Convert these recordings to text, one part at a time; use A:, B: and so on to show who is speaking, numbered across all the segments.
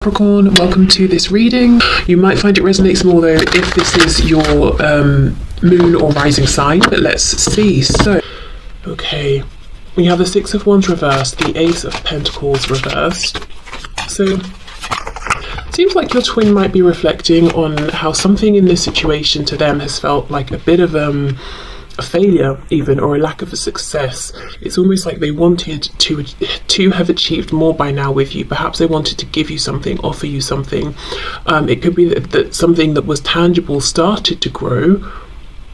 A: Capricorn, welcome to this reading. You might find it resonates more though if this is your moon or rising sign, but let's see. So, okay, we have the Six of Wands reversed, the Ace of Pentacles reversed. So, seems like your twin might be reflecting on how something in this situation to them has felt like a bit of a failure even, or a lack of a success. It's almost like they wanted to have achieved more by now with you. Perhaps they wanted to give you something, offer you something. It could be that something that was tangible started to grow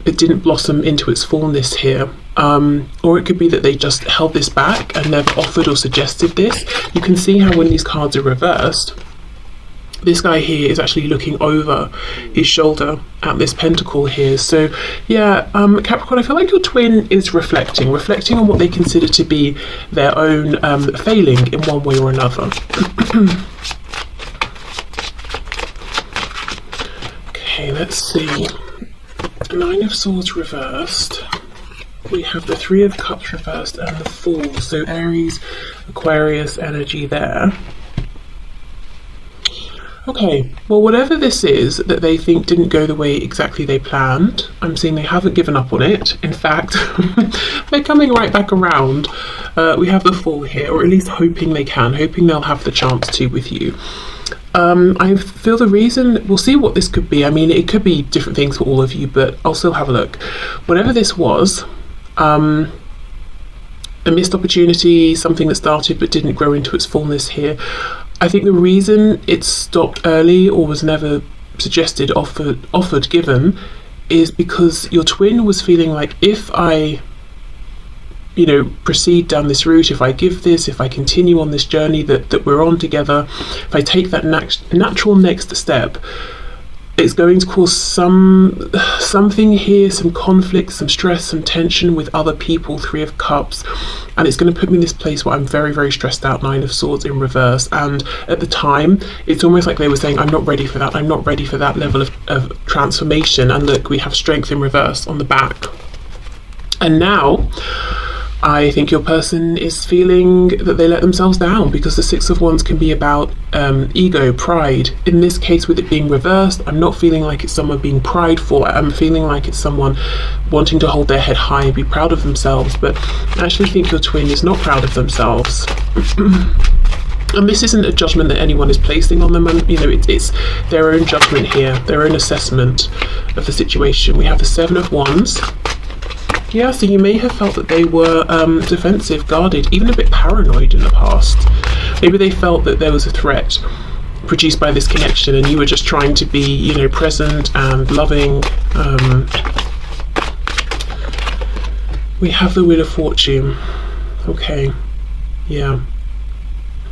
A: but didn't blossom into its fullness here, or it could be that they just held this back and never offered or suggested this. You can see how when these cards are reversed, this guy here is actually looking over his shoulder at this pentacle here. So yeah, Capricorn, I feel like your twin is reflecting on what they consider to be their own failing in one way or another. Okay, let's see. Nine of Swords reversed. We have the Three of Cups reversed and the Fool. So Aries, Aquarius energy there. Okay, well, whatever this is that they think didn't go the way exactly they planned, I'm seeing they haven't given up on it. In fact, they're coming right back around. We have the Fool here, or at least hoping they can, hoping they'll have the chance to with you. I feel the reason, we'll see what this could be. I mean, it could be different things for all of you, but I'll still have a look. Whatever this was, a missed opportunity, something that started but didn't grow into its fullness here. I think the reason it stopped early or was never suggested, offered, given, is because your twin was feeling like, if I, proceed down this route, if I give this, if I continue on this journey that we're on together, if I take that natural next step, it's going to cause something here, some conflict, some stress, some tension with other people, Three of Cups, and it's going to put me in this place where I'm very, very stressed out, Nine of Swords in reverse. And at the time, it's almost like they were saying, I'm not ready for that, I'm not ready for that level of transformation. And look, we have Strength in reverse on the back. And now, I think your person is feeling that they let themselves down, because the Six of Wands can be about ego, pride. In this case, with it being reversed, I'm not feeling like it's someone being prideful. I'm feeling like it's someone wanting to hold their head high and be proud of themselves. But I actually think your twin is not proud of themselves. And this isn't a judgment that anyone is placing on them. And, it's their own judgment here, their own assessment of the situation. We have the Seven of Wands. Yeah, so you may have felt that they were defensive, guarded, even a bit paranoid in the past. Maybe they felt that there was a threat produced by this connection and you were just trying to be, present and loving. We have the Wheel of Fortune. Okay, yeah.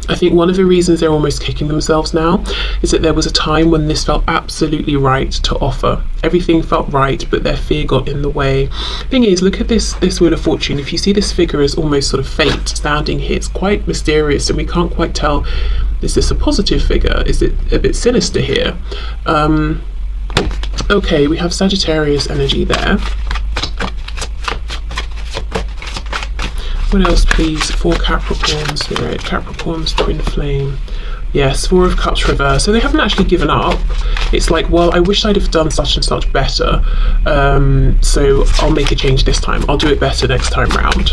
A: I think one of the reasons they're almost kicking themselves now is that there was a time when this felt absolutely right to offer. Everything felt right, but their fear got in the way. Thing is, look at this Wheel of Fortune. If you see this figure as almost sort of fate standing here, it's quite mysterious and we can't quite tell, is this a positive figure? Is it a bit sinister here? Okay, we have Sagittarius energy there. What else, please, for Capricorn Spirit? Capricorn's twin flame. Yes, Four of Cups reverse. So they haven't actually given up. It's like, well, I wish I'd have done such and such better. So I'll make a change this time. I'll do it better next time round.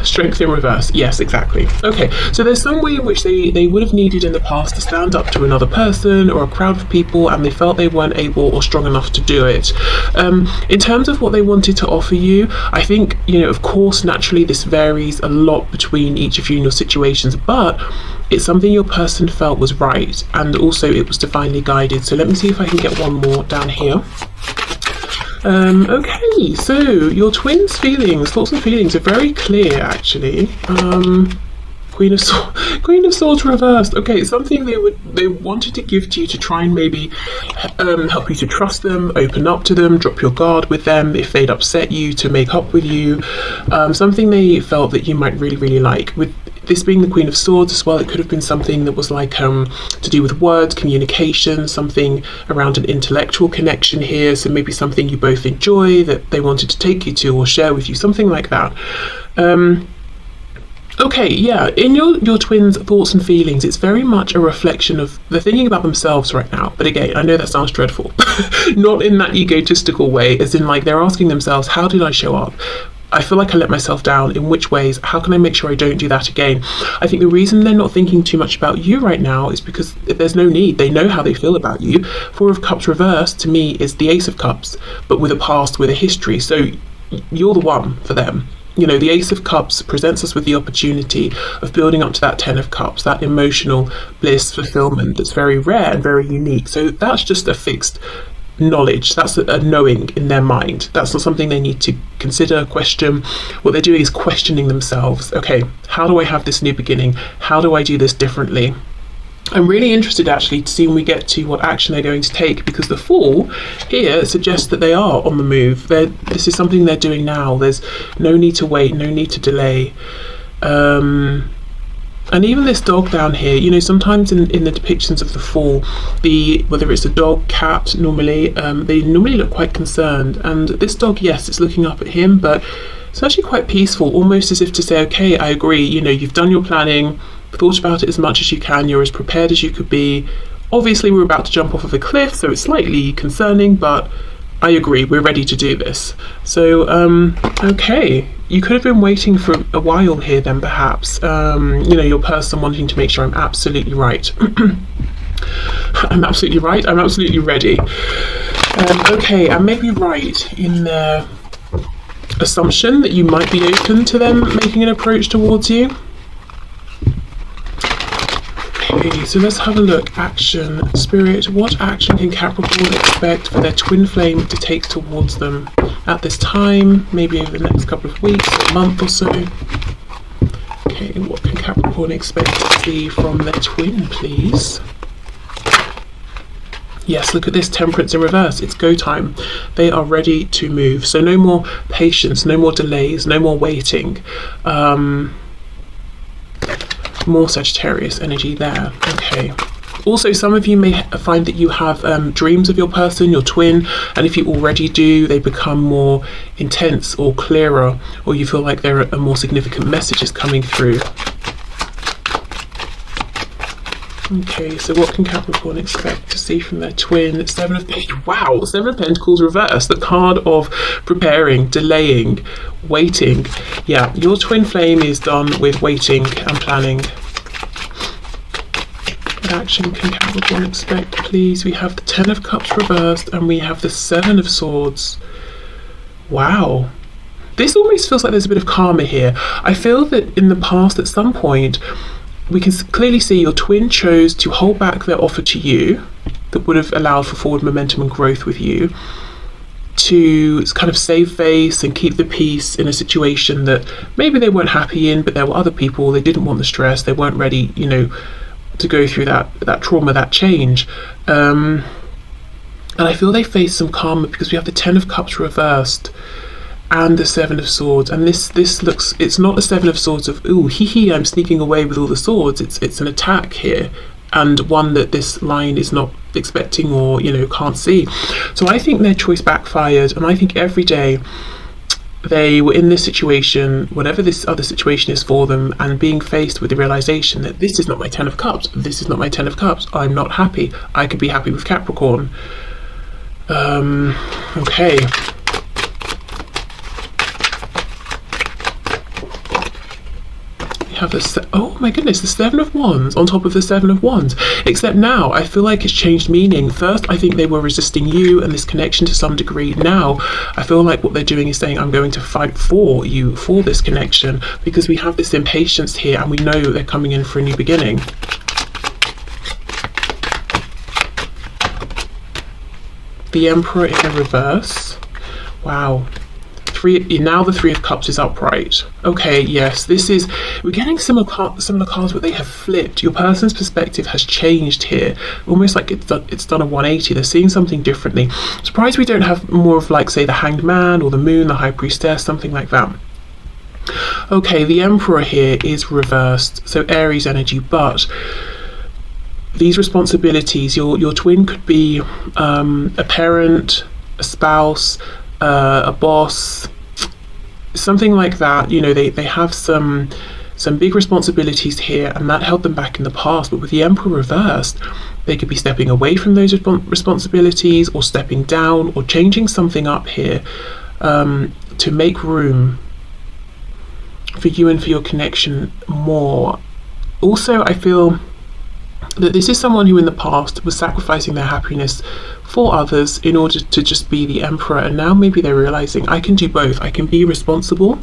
A: Strength in reverse. Yes, exactly. Okay, so there's some way in which they would have needed in the past to stand up to another person or a crowd of people, and they felt they weren't able or strong enough to do it. In terms of what they wanted to offer you, I think, of course, naturally this varies a lot between each of you and your situations, but it's something your person felt was right, and also it was divinely guided. So let me see if I can get one more down here. Okay, so your twins' feelings, thoughts and feelings are very clear, actually. Queen of Swords reversed. Okay, something they wanted to give to you to try and maybe help you to trust them, open up to them, drop your guard with them if they'd upset you, to make up with you. Something they felt that you might really, really like. With this being the Queen of Swords as well, it could have been something that was like to do with words, communication, something around an intellectual connection here. So maybe something you both enjoy that they wanted to take you to or share with you, something like that. Okay, yeah, in your twins' thoughts and feelings, it's very much a reflection of they're thinking about themselves right now. But again, I know that sounds dreadful. Not in that egotistical way, as in like they're asking themselves, how did I show up? I feel like I let myself down. In which ways? How can I make sure I don't do that again? I think the reason they're not thinking too much about you right now is because there's no need. They know how they feel about you. Four of Cups reversed to me is the Ace of Cups, but with a past, with a history. So you're the one for them. You know, the Ace of Cups presents us with the opportunity of building up to that Ten of Cups, that emotional bliss fulfillment that's very rare and very unique. So that's just a fixed knowledge. That's a knowing in their mind. That's not something they need to consider, question. What they're doing is questioning themselves. Okay, how do I have this new beginning? How do I do this differently? I'm really interested actually to see when we get to what action they're going to take, because the Fool here suggests that they are on the move. This is something they're doing now. There's no need to wait, no need to delay. And even this dog down here, you know, sometimes in the depictions of the Fool, whether it's a dog, cat, normally, they normally look quite concerned. And this dog, yes, it's looking up at him, but it's actually quite peaceful, almost as if to say, okay, I agree, you know, you've done your planning, thought about it as much as you can, you're as prepared as you could be. Obviously we're about to jump off of a cliff, so it's slightly concerning, but I agree, we're ready to do this. So okay, you could have been waiting for a while here then, perhaps. You know, your person wanting to make sure I'm absolutely right. I'm absolutely right, I'm absolutely ready. Okay, I may be right in the assumption that you might be open to them making an approach towards you. Okay, so let's have a look. Action. Spirit, what action can Capricorn expect for their twin flame to take towards them at this time, maybe over the next couple of weeks, or a month or so? Okay, what can Capricorn expect to see from their twin, please? Yes, look at this, Temperance in reverse. It's go time. They are ready to move. So no more patience, no more delays, no more waiting. More Sagittarius energy there. Okay. Also, some of you may find that you have dreams of your person, your twin, and if you already do, they become more intense or clearer, or you feel like there are more significant messages coming through. Okay, so what can Capricorn expect to see from their twin? Seven of Pentacles. Wow, Seven of Pentacles reverse. The card of preparing, delaying, waiting. Yeah, your twin flame is done with waiting and planning. What action can Capricorn expect, please? We have the Ten of Cups reversed and we have the Seven of Swords. Wow. This almost feels like there's a bit of karma here. I feel that in the past, at some point, we can clearly see your twin chose to hold back their offer to you that would have allowed for forward momentum and growth with you, to kind of save face and keep the peace in a situation that maybe they weren't happy in, but there were other people, they didn't want the stress, they weren't ready, you know, to go through that trauma, that change. And I feel they face some karma because we have the Ten of Cups reversed and the Seven of Swords, and this looks, it's not a Seven of Swords of ooh hee hee I'm sneaking away with all the swords. It's an attack here, and one that this line is not expecting or, you know, can't see. So I think their choice backfired, and I think every day they were in this situation, whatever this other situation is for them, and being faced with the realization that this is not my Ten of Cups, this is not my Ten of Cups, I'm not happy, I could be happy with Capricorn. Okay. Have this, oh my goodness, the Seven of Wands on top of the Seven of Wands, except now I feel like it's changed meaning. First I think they were resisting you and this connection to some degree. Now I feel like what they're doing is saying, I'm going to fight for you, for this connection, because we have this impatience here and we know they're coming in for a new beginning. The Emperor in the reverse. Wow. Now the Three of Cups is upright. Okay, yes, this is, we're getting similar cards, but they have flipped. Your person's perspective has changed here, almost like it's done a 180. They're seeing something differently. I'm surprised we don't have more of, like, say, the Hanged Man or the Moon, the High Priestess, something like that. Okay, the Emperor here is reversed, so Aries energy, but these responsibilities, your twin could be a parent, a spouse, a boss, something like that. You know, they have some some big responsibilities here, and that held them back in the past. But with the Emperor reversed, they could be stepping away from those responsibilities, or stepping down, or changing something up here to make room for you and for your connection more. Also, I feel that this is someone who in the past was sacrificing their happiness for others in order to just be the Emperor, and now maybe they're realizing, I can do both. I can be responsible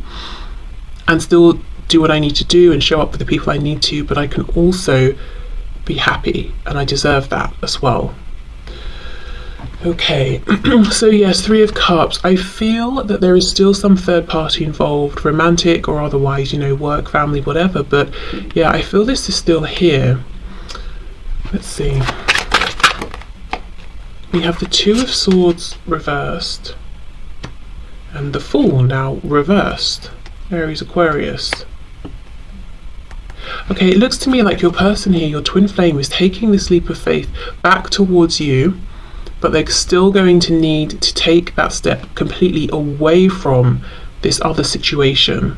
A: and still do what I need to do and show up for the people I need to, but I can also be happy, and I deserve that as well. Okay, so yes, 3 of Cups. I feel that there is still some third party involved, romantic or otherwise, work, family, whatever, but yeah, I feel this is still here. Let's see. We have the 2 of Swords reversed, and the Fool now reversed. Aries, Aquarius. Okay, it looks to me like your person here, your twin flame, is taking this leap of faith back towards you, but they're still going to need to take that step completely away from this other situation.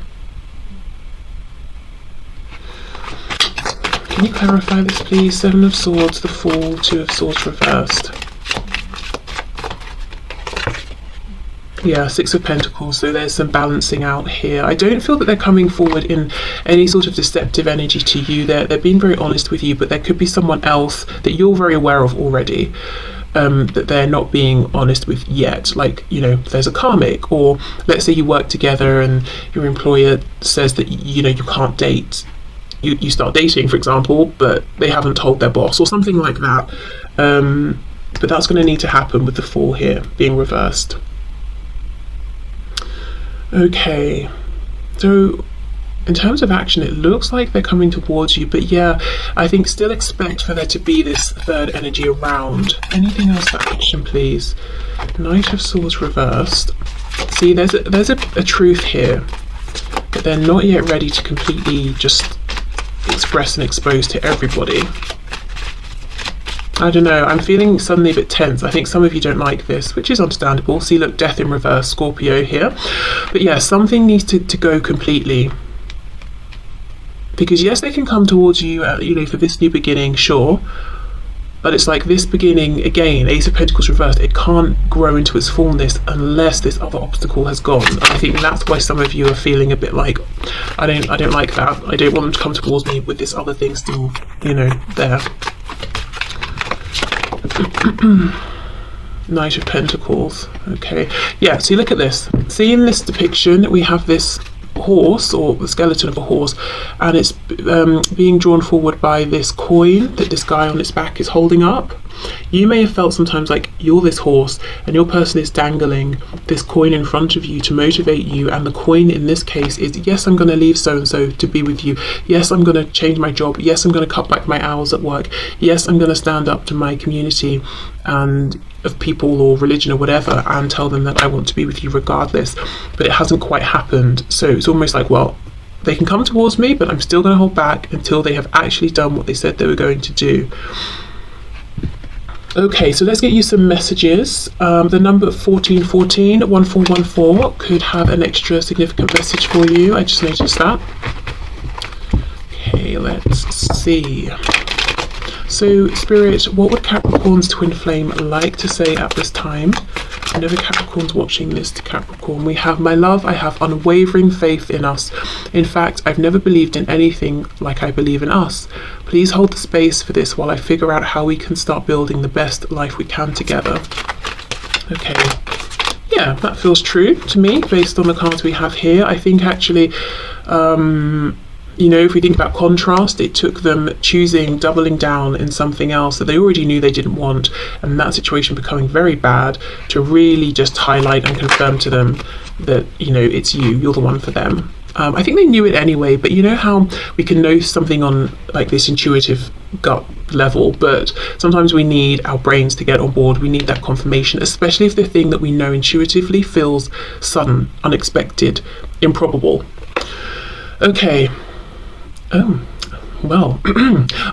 A: Can you clarify this, please? 7 of Swords, the Fool, 2 of Swords reversed. Yeah, 6 of Pentacles, so there's some balancing out here. I don't feel that they're coming forward in any sort of deceptive energy to you. They're being very honest with you, but there could be someone else that you're very aware of already, that they're not being honest with yet. Like, there's a karmic, or let's say you work together and your employer says that, you can't date. You start dating, for example, but they haven't told their boss, or something like that. But that's going to need to happen with the Fool here being reversed. Okay, so in terms of action, it looks like they're coming towards you, but yeah, I think still expect for there to be this third energy around. Anything else for action, please? Knight of Swords reversed. See, there's a truth here, but they're not yet ready to completely just express and expose to everybody. I don't know, I'm feeling suddenly a bit tense. I think some of you don't like this, which is understandable. See, look, Death in reverse, Scorpio here. But yeah, something needs to go completely. Because yes, they can come towards you, for this new beginning, sure. But it's like this beginning, again, Ace of Pentacles reversed, it can't grow into its fullness unless this other obstacle has gone. And I think that's why some of you are feeling a bit like, I don't like that. I don't want them to come towards me with this other thing still, there. Knight of Pentacles. Okay, yeah, so look at this. See, in this depiction we have this horse, or the skeleton of a horse, and it's being drawn forward by this coin that this guy on its back is holding up. You may have felt sometimes like you're this horse and your person is dangling this coin in front of you to motivate you, and the coin in this case is, yes, I'm going to leave so and so to be with you, yes, I'm going to change my job, yes, I'm going to cut back my hours at work, yes, I'm going to stand up to my community and of people or religion or whatever and tell them that I want to be with you regardless. But it hasn't quite happened, so it's almost like, well, they can come towards me, but I'm still going to hold back until they have actually done what they said they were going to do. Okay, so let's get you some messages. The number 1414 1414 could have an extra significant message for you. I just noticed that. Okay, let's see. So, Spirit, what would Capricorn's twin flame like to say at this time? I know the Capricorn's watching this to Capricorn. We have, my love, I have unwavering faith in us. In fact, I've never believed in anything like I believe in us. Please hold the space for this while I figure out how we can start building the best life we can together. Okay. Yeah, that feels true to me based on the cards we have here. I think actually, if we think about contrast, it took them doubling down in something else that they already knew they didn't want, and that situation becoming very bad, to really just highlight and confirm to them that, it's you're the one for them. I think they knew it anyway, but you know how we can know something on like this intuitive gut level, but sometimes we need our brains to get on board. We need that confirmation, especially if the thing that we know intuitively feels sudden, unexpected, improbable. Okay. Oh, well,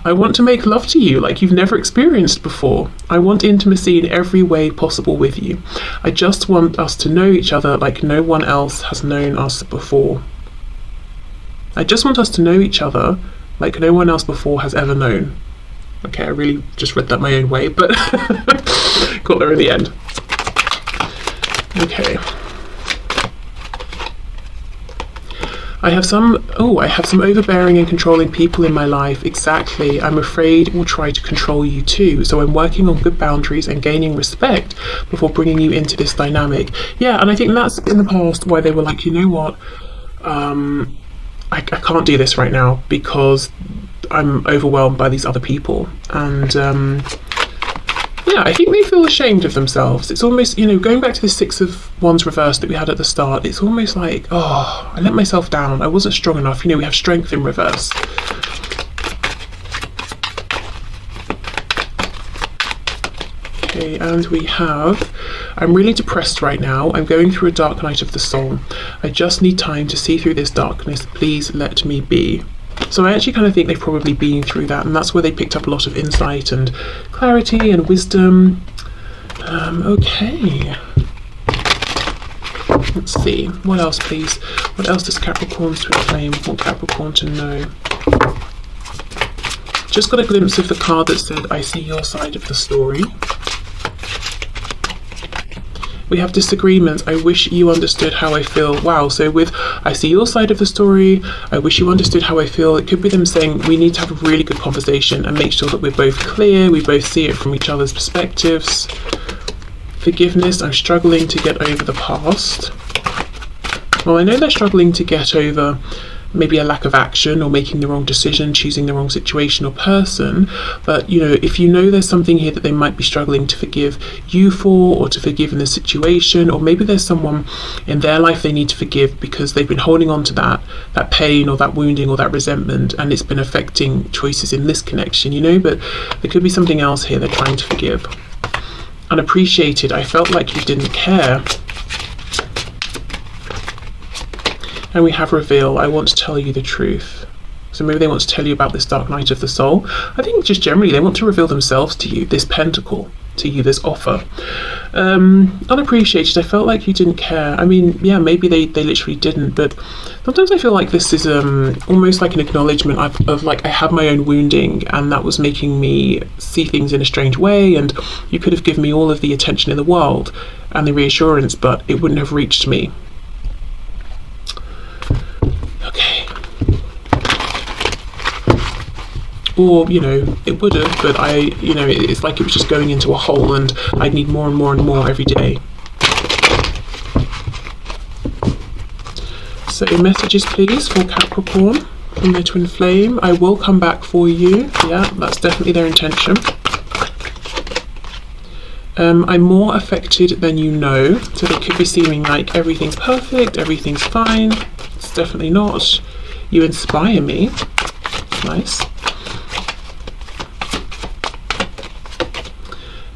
A: I want to make love to you like you've never experienced before. I want intimacy in every way possible with you. I just want us to know each other like no one else has known us before. I just want us to know each other like no one else before has ever known. Okay, I really just read that my own way, but got there in the end. Okay. I have some overbearing and controlling people in my life. Exactly. I'm afraid will try to control you too. So I'm working on good boundaries and gaining respect before bringing you into this dynamic. Yeah, and I think that's in the past why they were like, you know what, I can't do this right now because I'm overwhelmed by these other people. And yeah, I think they feel ashamed of themselves. It's almost, you know, going back to the Six of Wands reverse that we had at the start, it's almost like, oh, I let myself down. I wasn't strong enough. You know, we have Strength in reverse. Okay, and we have, I'm really depressed right now. I'm going through a dark night of the soul. I just need time to see through this darkness. Please let me be. So I actually kind of think they've probably been through that, and that's where they picked up a lot of insight and clarity and wisdom. Okay. Let's see. What else, please? What else does Capricorn's twin flame want Capricorn to know? Just got a glimpse of the card that said, I see your side of the story. We have disagreements. I wish you understood how I feel. Wow, so with I see your side of the story, I wish you understood how I feel, it could be them saying we need to have a really good conversation and make sure that we're both clear, we both see it from each other's perspectives. Forgiveness, I'm struggling to get over the past. Well, I know they're struggling to get over maybe a lack of action or making the wrong decision, choosing the wrong situation or person, but you know, if you know there's something here that they might be struggling to forgive you for, or to forgive in the situation, or maybe there's someone in their life they need to forgive because they've been holding on to that pain or that wounding or that resentment, and it's been affecting choices in this connection, you know, but there could be something else here they're trying to forgive. Unappreciated, I felt like you didn't care. And we have reveal, I want to tell you the truth. So maybe they want to tell you about this dark night of the soul. I think just generally they want to reveal themselves to you, this pentacle, to you, this offer. Unappreciated, I felt like you didn't care. I mean, yeah, maybe they literally didn't, but sometimes I feel like this is almost like an acknowledgement of like I have my own wounding, and that was making me see things in a strange way, and you could have given me all of the attention in the world and the reassurance, but it wouldn't have reached me. Okay. Or, you know, it would have, but you know, it's like it was just going into a hole and I'd need more and more and more every day. So messages please for Capricorn from their twin flame. I will come back for you. Yeah, that's definitely their intention. I'm more affected than you know, so they could be seeming like everything's perfect, everything's fine. It's definitely not. You inspire me. Nice.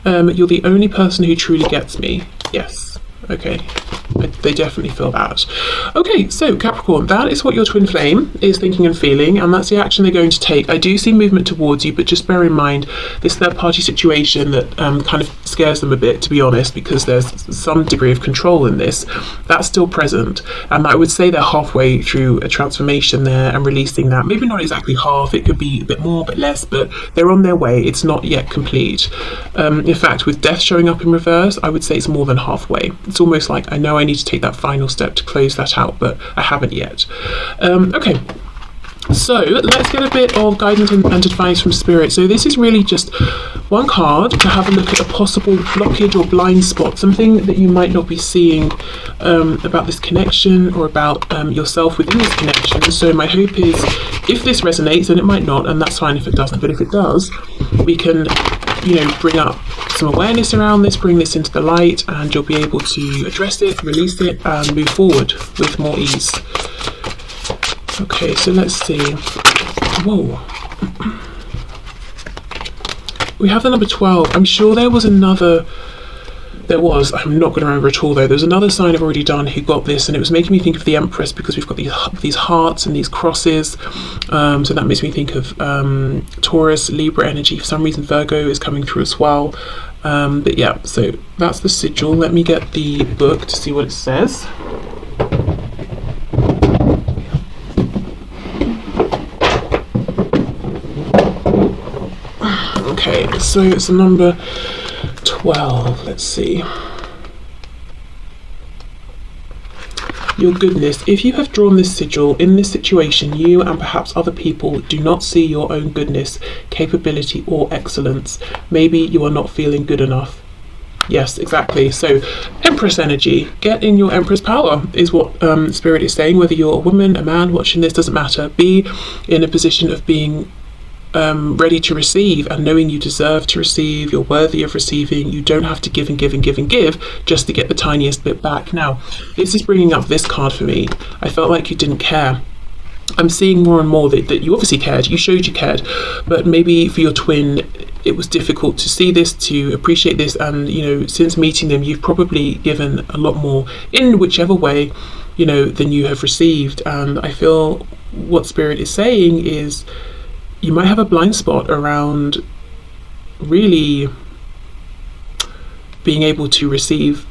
A: You're the only person who truly gets me. Yes. Okay. They definitely feel that. Okay, so Capricorn, that is what your twin flame is thinking and feeling, and that's the action they're going to take. I do see movement towards you, but just bear in mind this third party situation that kind of scares them a bit, to be honest, because there's some degree of control in this. That's still present, and I would say they're halfway through a transformation there and releasing that. Maybe not exactly half, it could be a bit more, a bit less, but they're on their way. It's not yet complete. In fact, with death showing up in reverse, I would say it's more than halfway. It's almost like I know I need to take that final step to close that out, but I haven't yet. Okay, so let's get a bit of guidance and advice from Spirit. So this is really just one card to have a look at a possible blockage or blind spot, something that you might not be seeing about this connection or about yourself within this connection. So my hope is if this resonates, and it might not, and that's fine if it doesn't, but if it does, we can, you know, bring up some awareness around this, bring this into the light, and you'll be able to address it, release it, and move forward with more ease. Okay, so let's see. Whoa. We have the number 12. I'm sure there was another. There was. I'm not going to remember at all though. There's another sign I've already done who got this, and it was making me think of the Empress because we've got these hearts and these crosses. So that makes me think of Taurus, Libra energy. For some reason, Virgo is coming through as well. But yeah, so that's the sigil. Let me get the book to see what it says. Okay, so it's number 12. Let's see. Your goodness. If you have drawn this sigil, in this situation, you and perhaps other people do not see your own goodness, capability, or excellence. Maybe you are not feeling good enough. Yes, exactly. So Empress energy, get in your Empress power is what Spirit is saying. Whether you're a woman, a man watching this, doesn't matter. Be in a position of being ready to receive and knowing you deserve to receive, you're worthy of receiving. You don't have to give and give and give and give just to get the tiniest bit back. Now, this is bringing up this card for me. I felt like you didn't care. I'm seeing more and more that you obviously cared, you showed you cared, but maybe for your twin it was difficult to see this, to appreciate this, and since meeting them you've probably given a lot more in whichever way than you have received. And I feel what Spirit is saying is you might have a blind spot around really being able to receive